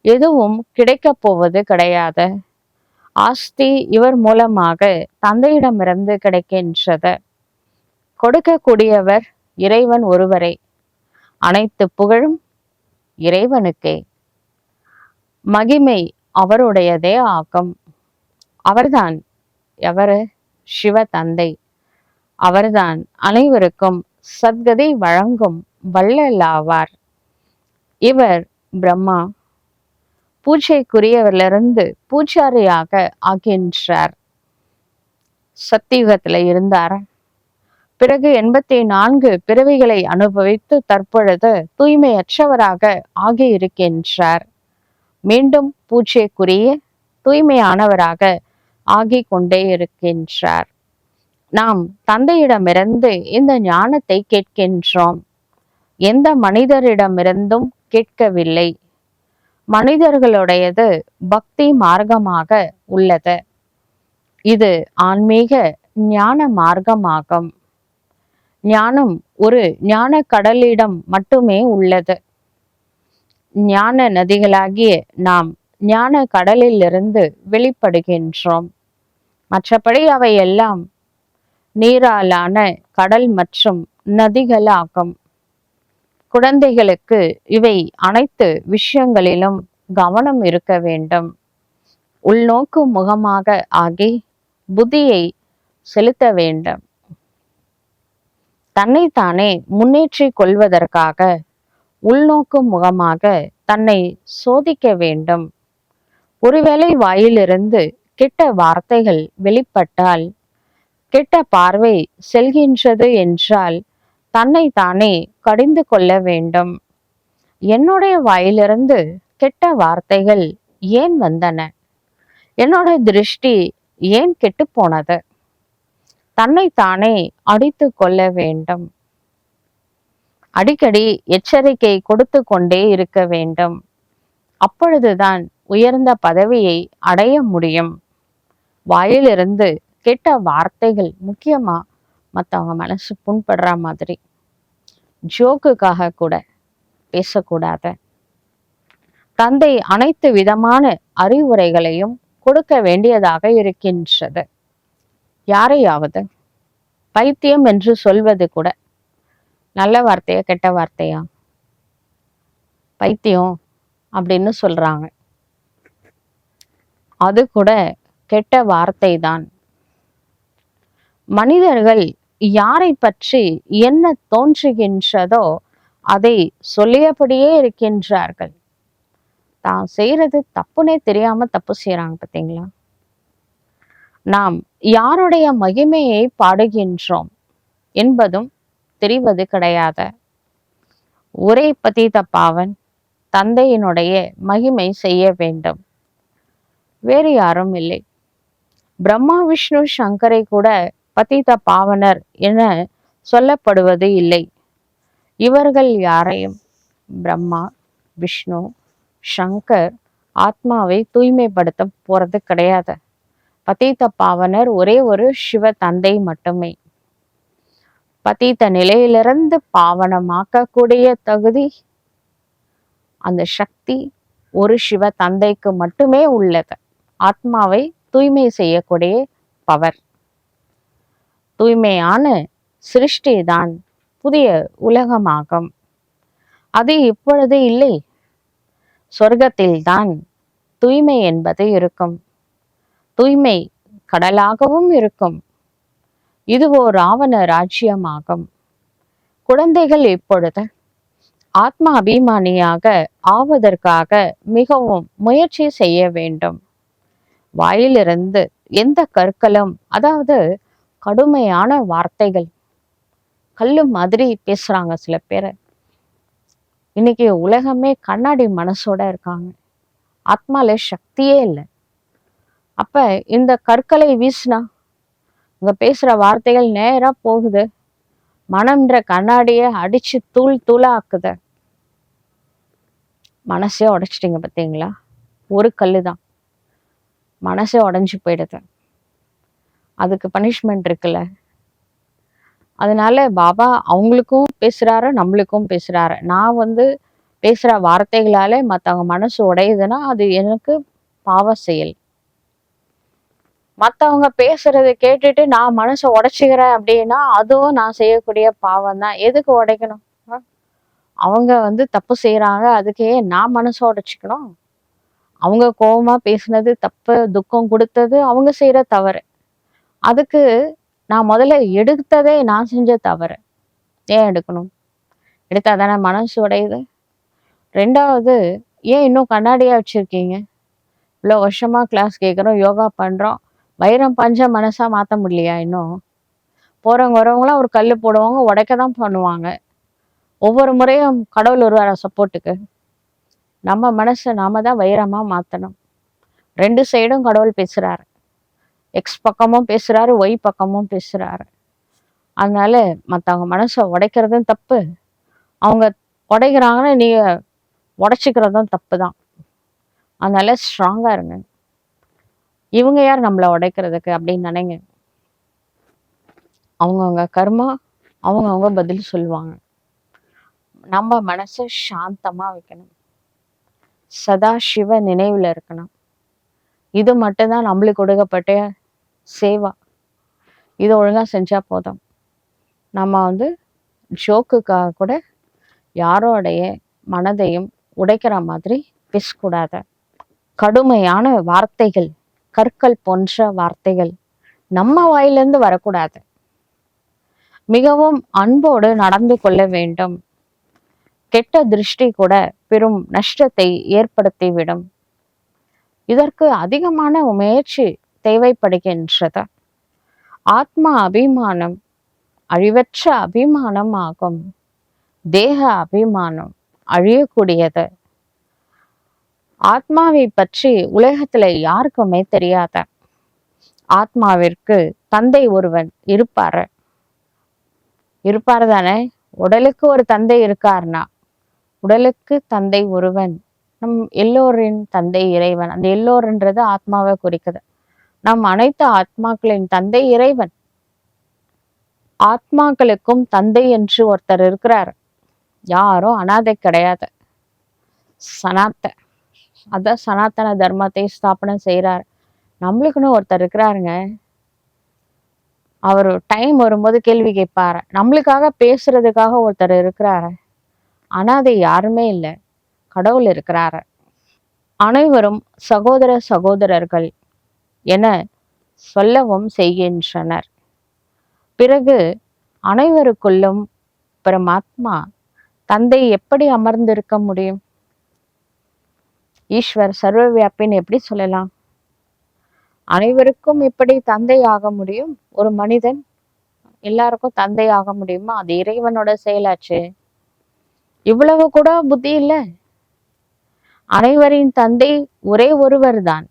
எதுவும் கிடைக்கப் போவது கிடையாது. ஆஸ்தி இவர் மூலமாக தந்தையிடமிருந்து கிடைக்கின்றது. கொடுக்கக்கூடியவர் இறைவன் ஒருவரே. அனைத்து புகழும் இறைவனுக்கே. மகிமை அவருடையதே ஆகும். அவர்தான் எவரு? சிவ தந்தை. அவர்தான் அனைவருக்கும் சத்கதி வழங்கும் வள்ளலாவார். இவர் பிரம்மா பூஜைக்குரியவரிலிருந்து பூஜாரியாக ஆகின்றார். சத்தியுகத்துல இருந்தார். பிறகு 84 பிறவிகளை அனுபவித்து தற்பொழுது தூய்மையற்றவராக ஆகியிருக்கின்றார். மீண்டும் பூஜைக்குரிய தூய்மையானவராக ஆகிக் கொண்டே இருக்கின்றார். நாம் தந்தையிடமிருந்து இந்த ஞானத்தை கேட்கின்றோம். எந்த மனிதரிடமிருந்தும் கேட்கவில்லை. மனிதர்களுடையது பக்தி மார்க்கமாக உள்ளது. இது ஆன்மீக ஞான மார்க்கமாகும். ஞானம் ஒரு ஞான கடலிடம் மட்டுமே உள்ளது. ஞான நதிகளாகிய நாம் ஞான கடலிலிருந்து வெளிப்படுகின்றோம். மற்றபடி அவை எல்லாம் நீராலான கடல் மற்றும் நதிகளாகும். குழந்தைகளுக்கு இவை அனைத்து விஷயங்களிலும் கவனம் இருக்க வேண்டும். உள்நோக்கு முகமாக ஆகி புத்தியை செலுத்த வேண்டும். தன்னைத்தானே முன்னேற்றிக் கொள்வதற்காக உள்நோக்கு முகமாக தன்னை சோதிக்க வேண்டும். ஒருவேளை வாயிலிருந்து கெட்ட வார்த்தைகள் வெளிப்பட்டால், கெட்ட பார்வை செல்கின்றது என்றால் தன்னைத்தானே கடிந்து கொள்ள வேண்டும். என்னுடைய வாயிலிருந்து கெட்ட வார்த்தைகள் ஏன் வந்தன? என்னோட திருஷ்டி ஏன் கெட்டு போனது? தன்னைத்தானே அடித்து கொள்ள வேண்டும். அடிக்கடி எச்சரிக்கை கொடுத்து கொண்டே இருக்க வேண்டும். அப்பொழுதுதான் உயர்ந்த பதவியை அடைய முடியும். வாயிலிருந்து கெட்ட வார்த்தைகள், முக்கியமா மற்றவங்க மனசு புண்படுற மாதிரி ஜோக்குக்காக கூட பேசக்கூடாது. தந்தை அனைத்து விதமான அறிவுரைகளையும் கொடுக்க வேண்டியதாக இருக்கின்றது. யாரையாவது பைத்தியம் என்று சொல்வது கூட நல்ல வார்த்தையா கெட்ட வார்த்தையா? பைத்தியம் அப்படின்னு சொல்றாங்க. அது கூட கெட்ட வார்த்தை தான். மனிதர்கள் யாரை பற்றி என்ன தோன்றுகின்றதோ அதை சொல்லியபடியே இருக்கின்றார்கள். தான் செய்யறது தப்புனே தெரியாம தப்பு செய்யறாங்க. பார்த்தீங்களா? நாம் யாருடைய மகிமையை பாடுகின்றோம் என்பதும் தெரிவது கிடையாது. ஒரே பதீத பாவன் தந்தையினுடைய மகிமை செய்ய வேண்டும். வேறு யாரும் இல்லை. பிரம்மா விஷ்ணு சங்கரை கூட பதீத பாவனர் என சொல்லப்படுவது இல்லை. இவர்கள் யாரையும் பிரம்மா விஷ்ணு சங்கர் ஆத்மாவை தூய்மைப்படுத்த போறது கிடையாது. பதீத பாவனர் ஒரே ஒரு சிவ தந்தை மட்டுமே. பதீத நிலையிலிருந்து பாவனமாக்கக்கூடிய தகுதி, அந்த சக்தி ஒரு சிவ தந்தைக்கு மட்டுமே உள்ளது. ஆத்மாவை தூய்மை செய்யக்கூடிய பவர். தூய்மையான சிருஷ்டி தான் புதிய உலகமாகும். அது இப்பொழுது இல்லை. சொர்க்கத்தில்தான் தூய்மை என்பது இருக்கும். தூய்மை கடலாகவும் இருக்கும். இதுவோ ராவண ராஜ்யமாகும். குழந்தைகள் இப்பொழுது ஆத்ம அபிமானியாக ஆவதற்காக மிகவும் முயற்சி செய்ய வேண்டும். வாயிலிருந்து எந்த கற்களும், அதாவது கடுமையான வார்த்தைகள், கல்லு மாதிரி பேசுறாங்க சில பேர். இன்னைக்கு உலகமே கண்ணாடி மனசோட இருக்காங்க. ஆத்மால சக்தியே இல்லை. அப்ப இந்த கற்களை வீசினா இங்க பேசுற வார்த்தைகள் நேரா போகுது, மனம்ன்ற கண்ணாடிய அடிச்சு தூள் தூளா ஆக்குது. மனசே உடைச்சிட்டீங்க பார்த்தீங்களா? ஒரு கல்லு தான் மனசே உடைஞ்சு போயிடுது. அதுக்கு பனிஷ்மெண்ட் இருக்குல்ல. அதனால பாபா அவங்களுக்கும் பேசுறாரு, நம்மளுக்கும் பேசுறாரு. நான் பேசுற வார்த்தைகளால மற்றவங்க மனசு உடையுதுன்னா அது எனக்கு பாவ செயல். மற்றவங்க பேசுறதை கேட்டுட்டு நான் மனசை உடைச்சிக்கிறேன் அப்படின்னா அதுவும் நான் செய்யக்கூடிய பாவம் தான். எதுக்கு உடைக்கணும்? அவங்க தப்பு செய்யறாங்க, அதுக்கே நான் மனசை உடைச்சிக்கணும்? அவங்க கோபமா பேசுனது தப்பு, துக்கம் கொடுத்தது அவங்க செய்யற தவறு. அதுக்கு நான் முதல்ல எடுத்ததே நான் செஞ்ச தவறு. ஏன் எடுக்கணும்? எடுத்தாதானே மனசு உடையுது. ரெண்டாவது, ஏன் இன்னும் கண்ணாடியா வச்சிருக்கீங்க? இவ்வளோ வருஷமா கிளாஸ் கேட்குறோம், யோகா பண்றோம், வைரம் பஞ்ச மனசா மாற்ற முடியலையா? இன்னும் போறவங்க வரவங்களாம் ஒரு கல் போடுவாங்க, உடைக்க தான் பண்ணுவாங்க. ஒவ்வொரு முறையும் கடவுள் வருவார சப்போர்ட்டுக்கு. நம்ம மனசை நாம தான் வைரமா மாற்றணும். ரெண்டு சைடும் கடவுள் பேசுறாரு. எக்ஸ் பக்கமும் பேசுறாரு, ஒய் பக்கமும் பேசுறாரு. அதனால மற்றவங்க மனசை உடைக்கிறதும் தப்பு, அவங்க உடைக்கிறாங்கன்னா நீங்க உடைச்சிக்கிறதும் தப்பு தான். அதனால ஸ்ட்ராங்கா இருங்க. இவங்க யார் நம்மளை உடைக்கிறதுக்கு அப்படின்னு நினைங்க. அவங்கவுங்க கர்மா அவங்கவுங்க பதில் சொல்லுவாங்க. நம்ம மனசை சாந்தமா வைக்கணும், சதா சிவ நினைவுல இருக்கணும். இது மட்டும்தான் நம்மளுக்கு கொடுக்கப்பட்ட சேவா. இதை ஒழுங்கா செஞ்சா போதும். நம்ம ஜோக்குக்காக கூட யாரோடைய மனதையும் உடைக்கிற மாதிரி பேசக்கூடாது. கடுமையான வார்த்தைகள், கற்கள் போன்ற வார்த்தைகள் நம்ம வாயிலிருந்து வரக்கூடாது. மிகவும் அன்போடு நடந்து கொள்ள வேண்டும். கெட்ட திருஷ்டி கூட பெரும் நஷ்டத்தை ஏற்படுத்திவிடும். இதற்கு அதிகமான முயற்சி தேவைப்படுகின்றது. ஆத்மா அபிமானம் அழிவற்ற அபிமானம் ஆகும். தேக அபிமானம் அழியக்கூடியது. ஆத்மாவை பற்றி உலகத்துல யாருக்குமே தெரியாத. ஆத்மாவிற்கு தந்தை ஒருவன் இருப்பாரு தானே? உடலுக்கு ஒரு தந்தை இருக்காருனா உடலுக்கு தந்தை ஒருவன். நம் எல்லோரின் தந்தை இறைவன். அந்த எல்லோருன்றது ஆத்மாவை குறிக்குது. நம் அனைத்து ஆத்மாக்களின் தந்தை இறைவன். ஆத்மாக்களுக்கும் தந்தை என்று ஒருத்தர் இருக்கிறார். யாரும் அனாதை கிடையாது. அதான் சனாத்தன தர்மத்தை ஸ்தாபனம் செய்யறாரு. நம்மளுக்குன்னு ஒருத்தர் இருக்கிறாருங்க. அவர் டைம் வரும்போது கேள்வி கேட்பாரு. நம்மளுக்காக பேசுறதுக்காக ஒருத்தர் இருக்கிறாரு. அனாதை யாருமே இல்லை, கடவுள் இருக்கிறாரு. அனைவரும் சகோதர சகோதரர்கள் என சொல்லவும் செய்கின்றனர். பிறகு அனைவருக்குள்ளும் பரமாத்மா தந்தை எப்படி அமர்ந்திருக்க முடியும்? ஈஸ்வர் சர்வவியாபின்னு எப்படி சொல்லலாம்? அனைவருக்கும் எப்படி தந்தை ஆக முடியும்? ஒரு மனிதன் எல்லாருக்கும் தந்தை ஆக முடியுமா? அது இறைவனோட செயலாச்சு. இவ்வளவு கூட புத்தி இல்லை. அனைவரின் தந்தை ஒரே ஒருவர் தான்.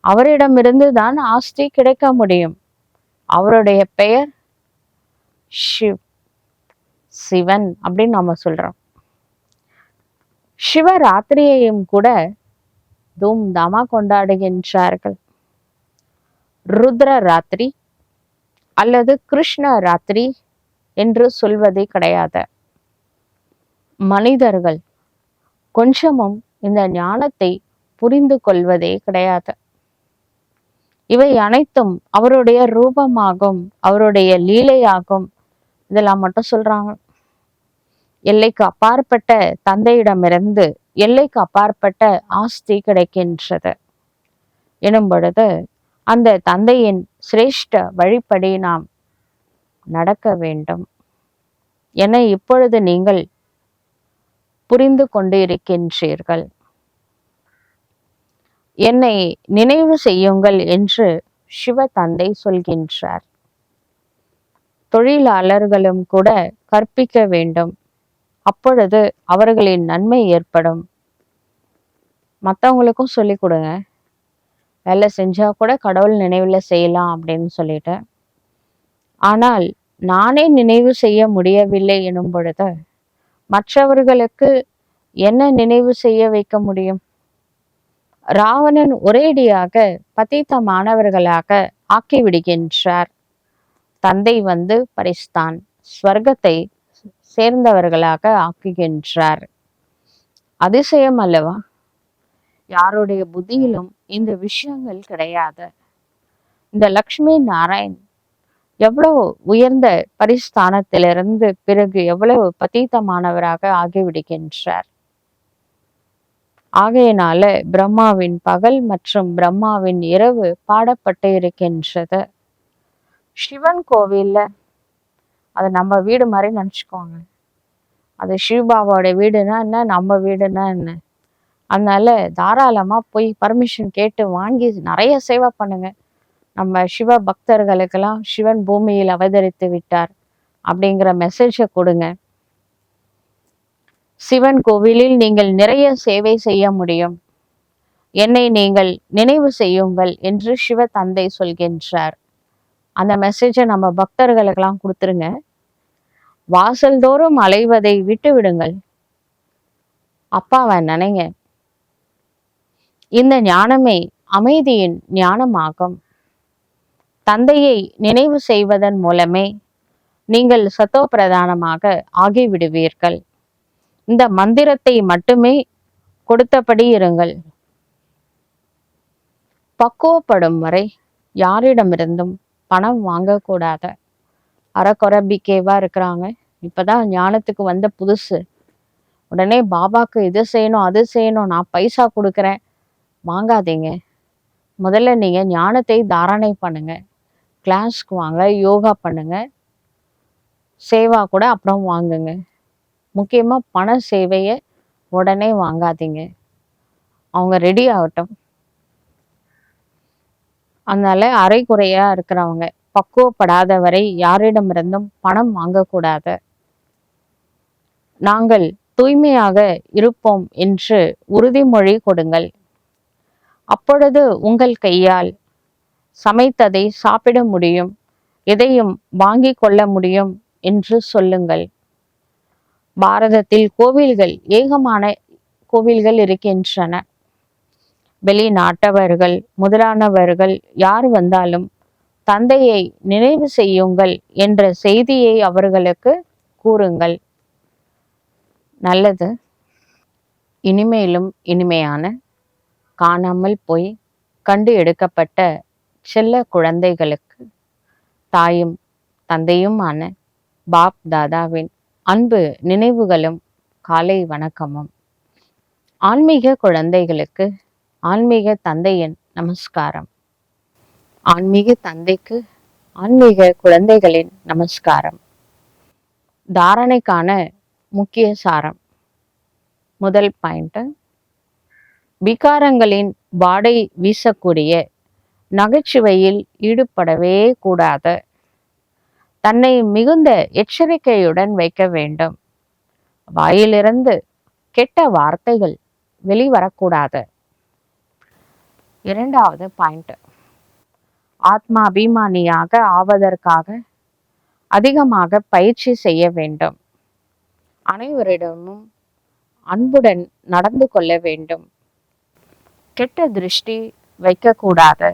அவரிடமிருந்து தான் ஆஸ்தி கிடைக்க முடியும். அவருடைய பெயர் சிவன் அப்படின்னு நாம சொல்றோம். சிவராத்திரியையும் கூட தூம் தாமா கொண்டாடுகின்றார்கள். ருத்ர ராத்திரி அல்லது கிருஷ்ண ராத்திரி என்று சொல்வதே கிடையாது. மனிதர்கள் கொஞ்சமும் இந்த ஞானத்தை புரிந்து கொள்வதே கிடையாது. இவை அனைத்தும் அவருடைய ரூபமாகும், அவருடைய லீலையாகும். இதெல்லாம் மட்டும் சொல்றாங்க. எல்லைக்கு அப்பாற்பட்ட தந்தையிடமிருந்து எல்லைக்கு அப்பாற்பட்ட ஆஸ்தி கிடைக்கின்றது எனும் பொழுது அந்த தந்தையின் சிரேஷ்ட வழிப்படி நாம் நடக்க வேண்டும் என இப்பொழுது நீங்கள் புரிந்து கொண்டு இருக்கின்றீர்கள். என்னை நினைவு செய்யுங்கள் என்று சிவ தந்தை சொல்கின்றார். தொழிலாளர்களும் கூட கற்பிக்க வேண்டும், அப்பொழுது அவர்களின் நன்மை ஏற்படும். மற்றவங்களுக்கும் சொல்லி கொடுங்க, வேலை செஞ்சா கூட கடவுள் நினைவுல செய்யலாம் அப்படின்னு சொல்லிட்டு. ஆனால் நானே நினைவு செய்ய முடியவில்லை எனும் பொழுது மற்றவர்களுக்கு என்ன நினைவு செய்ய வைக்க முடியும்? ராவணன் ஒரேடியாக பதீத்தமானவர்களாக ஆக்கிவிடுகின்றார். தந்தை வந்து பரிஸ்தான் ஸ்வர்க்கத்தை சேர்ந்தவர்களாக ஆக்குகின்றார். அதிசயம் அல்லவா? யாருடைய புத்தியிலும் இந்த விஷயங்கள் கிடையாது. இந்த லக்ஷ்மி நாராயண் எவ்வளவு உயர்ந்த பரிஸ்தானத்திலிருந்து பிறகு எவ்வளவு பதீத்தமானவராக ஆகிவிடுகின்றார். ஆகையினால பிரம்மாவின் பகல் மற்றும் பிரம்மாவின் இரவு பாடப்பட்டு இருக்கின்றது. சிவன் கோவில்ல அது நம்ம வீடு மாதிரி நினச்சிக்கோங்க. அது சிவபாபாவோட வீடுனா என்ன, நம்ம வீடுனா என்ன. அதனால தாராளமா போய் பர்மிஷன் கேட்டு வாங்கி நிறைய சேவை பண்ணுங்க. நம்ம சிவ பக்தர்களுக்கெல்லாம் சிவன் பூமியில் அவதரித்து விட்டார் அப்படிங்கிற மெசேஜை கொடுங்க. சிவன் கோவிலில் நீங்கள் நிறைய சேவை செய்ய முடியும். என்னை நீங்கள் நினைவு செய்யுங்கள் என்று சிவ தந்தை சொல்கின்றார். அந்த மெசேஜை நம்ம பக்தர்களுக்கெல்லாம் கொடுத்துருங்க. வாசல் தோறும் அலைவதை விட்டு விடுங்கள், அப்பாவை நினைங்க. இந்த ஞானமே அமைதியின் ஞானமாகும். தந்தையை நினைவு செய்வதன் மூலமே நீங்கள் சத்தோ பிரதானமாக ஆகிவிடுவீர்கள். இந்த மந்திரத்தை மட்டுமே கொடுத்தபடி இருங்கள். பக்குவப்படும் வரை யாரிடமிருந்தும் பணம் வாங்கக்கூடாது. அறக்குறைபிக்கேவா இருக்கிறாங்க, இப்பதான் ஞானத்துக்கு வந்த புதுசு. உடனே பாபாக்கு இது செய்யணும் அது செய்யணும், நான் பைசா கொடுக்குறேன், வாங்காதீங்க. முதல்ல நீங்க ஞானத்தை தாரணை பண்ணுங்க. கிளாஸ்க்கு வாங்க, யோகா பண்ணுங்க, சேவா கூட அப்புறம் வாங்குங்க. முக்கியமா பண சேவையை உடனே வாங்காதீங்க. அவங்க ரெடி ஆகட்டும். அதனால அரைக்குறையா இருக்கிறவங்க, பக்குவப்படாத வரை யாரிடமிருந்தும் பணம் வாங்கக்கூடாது. நாங்கள் தூய்மையாக இருப்போம் என்று உறுதிமொழி கொடுங்கள். அப்பொழுது உங்கள் கையால் சமைத்ததை சாப்பிட முடியும், எதையும் வாங்கி கொள்ள முடியும் என்று சொல்லுங்கள். பாரதத்தில் கோவில்கள், ஏகமான கோவில்கள் இருக்கின்றன. வெளிநாட்டவர்கள் முதலானவர்கள் யார் வந்தாலும் தந்தையை நினைவு செய்யுங்கள் என்ற செய்தியை அவர்களுக்கு கூறுங்கள். நல்லது. இனிமேலும் இனிமையான, காணாமல் போய் கண்டு எடுக்கப்பட்ட செல்ல குழந்தைகளுக்கு தாயும் தந்தையுமான பாப் தாதாவின் அன்பு நினைவுகளும் காலை வணக்கமும். ஆன்மீக குழந்தைகளுக்கு ஆன்மீக தந்தையின் நமஸ்காரம். ஆன்மீக தந்தைக்கு ஆன்மீக குழந்தைகளின் நமஸ்காரம். தாரணைக்கான முக்கிய சாரம். முதல் பாயிண்ட், விகாரங்களின் வாடை வீசக்கூடிய நகைச்சுவையில் ஈடுபடவே கூடாது. தன்னை மிகுந்த எச்சரிக்கையுடன் வைக்க வேண்டும். வாயிலிருந்து கெட்ட வார்த்தைகள் வெளிவரக்கூடாது. இரண்டாவது பாயிண்ட், ஆத்மா அபிமானியாக ஆவதற்காக அதிகமாக பயிற்சி செய்ய வேண்டும். அனைவரிடமும் அன்புடன் நடந்து கொள்ள வேண்டும். கெட்ட திருஷ்டி வைக்கக்கூடாது.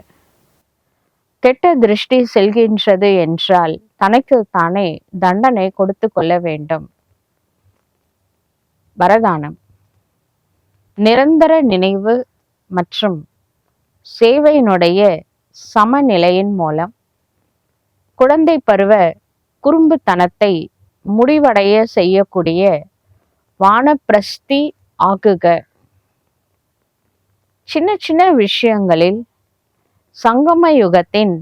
கெட்ட திருஷ்டி செல்கின்றது என்றால் தனக்கு தானே தண்டனை கொடுத்து கொள்ள வேண்டும். வரதானம். நிரந்தர நினைவு மற்றும் சேவையினுடைய சமநிலையின் மூலம் குழந்தை பருவ குறும்புத்தனத்தை முடிவடைய செய்யக்கூடிய வானப்பிரஸ்தி ஆகுக. சின்ன சின்ன விஷயங்களில் சங்கம யுகத்தின்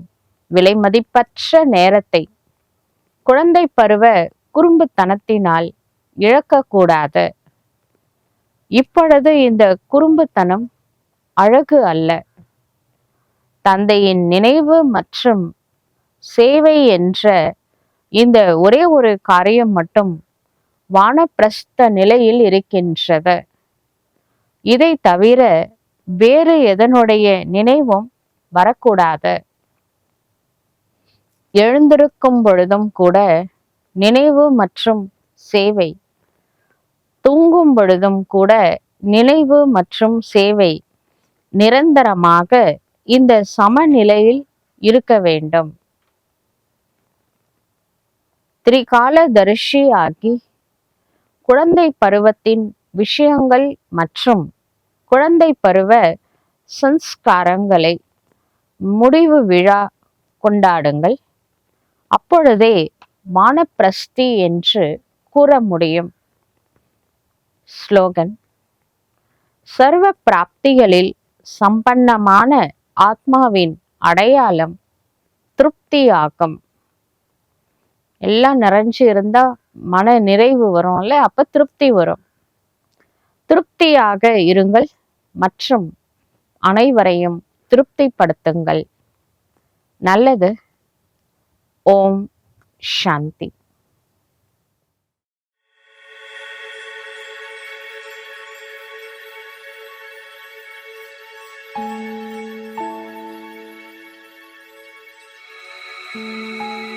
விலைமதிப்பற்ற நேரத்தை குழந்தை பருவ குறும்புத்தனத்தினால் இழக்கக்கூடாது. இப்பொழுது இந்த குறும்புத்தனம் அழகு அல்ல. தந்தையின் நினைவு மற்றும் சேவை என்ற இந்த ஒரே ஒரு காரியம் மட்டும் வானப்பிரஸ்த நிலையில் இருக்கின்றது. இதை தவிர வேறு எதனுடைய நினைவும் வரக்கூடாது. எழுந்திருக்கும் பொழுதும் கூட நினைவு மற்றும் சேவை, தூங்கும் பொழுதும் கூட நினைவு மற்றும் சேவை நிரந்தரமாக இந்த சமநிலையில் இருக்க வேண்டும். திரிகாலதரிசி ஆகி குழந்தை பருவத்தின் விஷயங்கள் மற்றும் குழந்தை பருவ சன்ஸ்காரங்களை முடிவு விழா கொண்டாடுங்கள். அப்பொழுதே வானப்பிரஸ்தி என்று கூற முடியும். ஸ்லோகன்: சர்வ பிராப்திகளில் சம்பன்னமான ஆத்மாவின் அடையாளம் திருப்தியாகும். எல்லாம் நிறைஞ்சு இருந்தா மன நிறைவு வரும்ல, அப்ப திருப்தி வரும். திருப்தியாக இருங்கள் மற்றும் அனைவரையும் திருப்திப்படுத்துங்கள். நல்லது. ஓம் சாந்தி. Thank you.